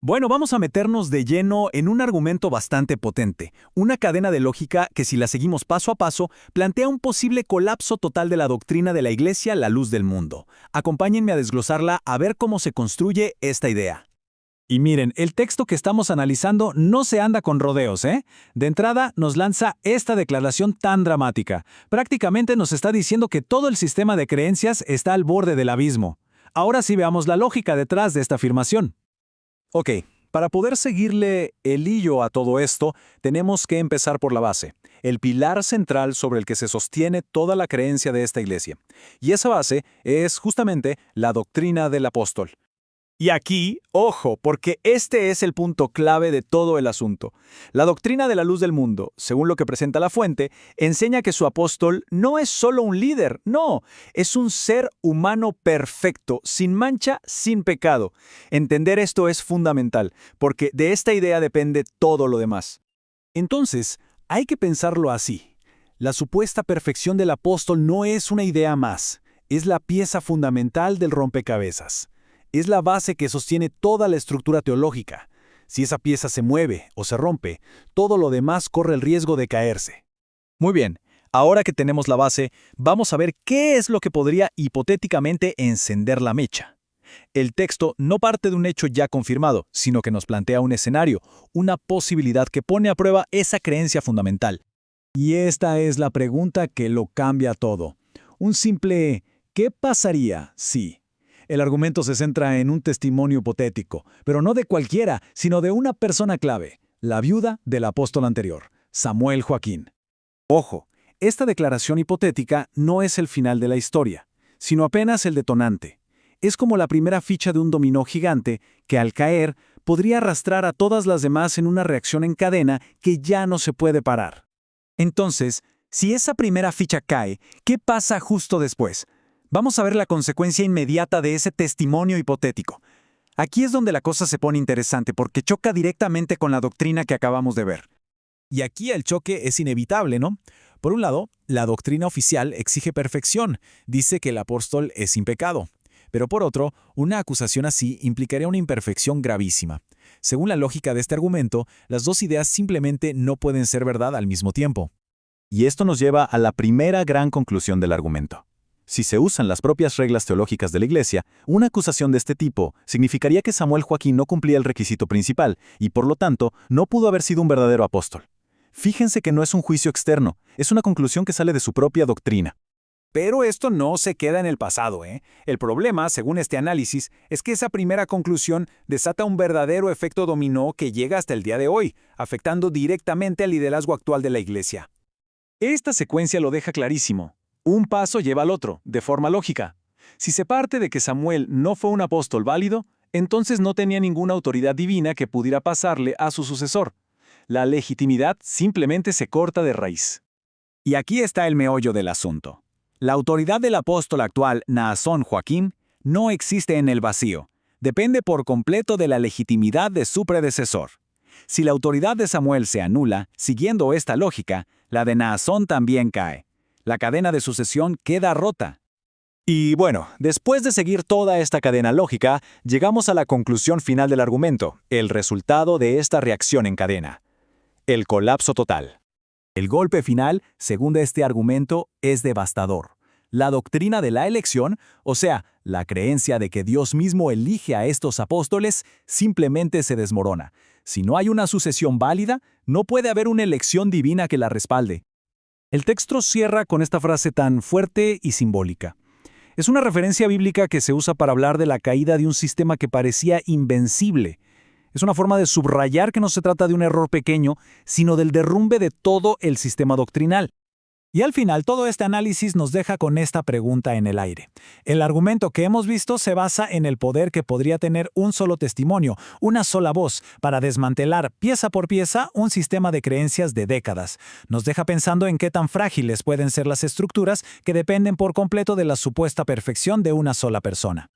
Bueno, vamos a meternos de lleno en un argumento bastante potente, una cadena de lógica que si la seguimos paso a paso, plantea un posible colapso total de la doctrina de la Iglesia a la luz del mundo. Acompáñenme a desglosarla a ver cómo se construye esta idea. Y miren, el texto que estamos analizando no se anda con rodeos, ¿eh? De entrada nos lanza esta declaración tan dramática. Prácticamente nos está diciendo que todo el sistema de creencias está al borde del abismo. Ahora sí veamos la lógica detrás de esta afirmación. Ok, para poder seguirle el hillo a todo esto, tenemos que empezar por la base, el pilar central sobre el que se sostiene toda la creencia de esta iglesia. Y esa base es justamente la doctrina del apóstol. Y aquí, ojo, porque este es el punto clave de todo el asunto. La doctrina de la luz del mundo, según lo que presenta la fuente, enseña que su apóstol no es solo un líder, no, es un ser humano perfecto, sin mancha, sin pecado. Entender esto es fundamental, porque de esta idea depende todo lo demás. Entonces, hay que pensarlo así. La supuesta perfección del apóstol no es una idea más, es la pieza fundamental del rompecabezas. Es la base que sostiene toda la estructura teológica. Si esa pieza se mueve o se rompe, todo lo demás corre el riesgo de caerse. Muy bien, ahora que tenemos la base, vamos a ver qué es lo que podría hipotéticamente encender la mecha. El texto no parte de un hecho ya confirmado, sino que nos plantea un escenario, una posibilidad que pone a prueba esa creencia fundamental. Y esta es la pregunta que lo cambia todo. Un simple ¿qué pasaría si? El argumento se centra en un testimonio hipotético, pero no de cualquiera, sino de una persona clave, la viuda del apóstol anterior, Samuel Joaquín. Ojo, esta declaración hipotética no es el final de la historia, sino apenas el detonante. Es como la primera ficha de un dominó gigante que al caer podría arrastrar a todas las demás en una reacción en cadena que ya no se puede parar. Entonces, si esa primera ficha cae, ¿qué pasa justo después? Vamos a ver la consecuencia inmediata de ese testimonio hipotético. Aquí es donde la cosa se pone interesante porque choca directamente con la doctrina que acabamos de ver. Y aquí el choque es inevitable, ¿no? Por un lado, la doctrina oficial exige perfección, dice que el apóstol es sin pecado. Pero por otro, una acusación así implicaría una imperfección gravísima. Según la lógica de este argumento, las dos ideas simplemente no pueden ser verdad al mismo tiempo. Y esto nos lleva a la primera gran conclusión del argumento. Si se usan las propias reglas teológicas de la Iglesia, una acusación de este tipo significaría que Samuel Joaquín no cumplía el requisito principal y, por lo tanto, no pudo haber sido un verdadero apóstol. Fíjense que no es un juicio externo, es una conclusión que sale de su propia doctrina. Pero esto no se queda en el pasado, ¿eh? El problema, según este análisis, es que esa primera conclusión desata un verdadero efecto dominó que llega hasta el día de hoy, afectando directamente al liderazgo actual de la Iglesia. Esta secuencia lo deja clarísimo. Un paso lleva al otro, de forma lógica. Si se parte de que Samuel no fue un apóstol válido, entonces no tenía ninguna autoridad divina que pudiera pasarle a su sucesor. La legitimidad simplemente se corta de raíz. Y aquí está el meollo del asunto. La autoridad del apóstol actual, Naasón Joaquín, no existe en el vacío. Depende por completo de la legitimidad de su predecesor. Si la autoridad de Samuel se anula, siguiendo esta lógica, la de Naasón también cae. La cadena de sucesión queda rota. Y bueno, después de seguir toda esta cadena lógica, llegamos a la conclusión final del argumento, el resultado de esta reacción en cadena. El colapso total. El golpe final, según este argumento, es devastador. La doctrina de la elección, o sea, la creencia de que Dios mismo elige a estos apóstoles, simplemente se desmorona. Si no hay una sucesión válida, no puede haber una elección divina que la respalde. El texto cierra con esta frase tan fuerte y simbólica. Es una referencia bíblica que se usa para hablar de la caída de un sistema que parecía invencible. Es una forma de subrayar que no se trata de un error pequeño, sino del derrumbe de todo el sistema doctrinal. Y al final, todo este análisis nos deja con esta pregunta en el aire. El argumento que hemos visto se basa en el poder que podría tener un solo testimonio, una sola voz, para desmantelar pieza por pieza un sistema de creencias de décadas. Nos deja pensando en qué tan frágiles pueden ser las estructuras que dependen por completo de la supuesta perfección de una sola persona.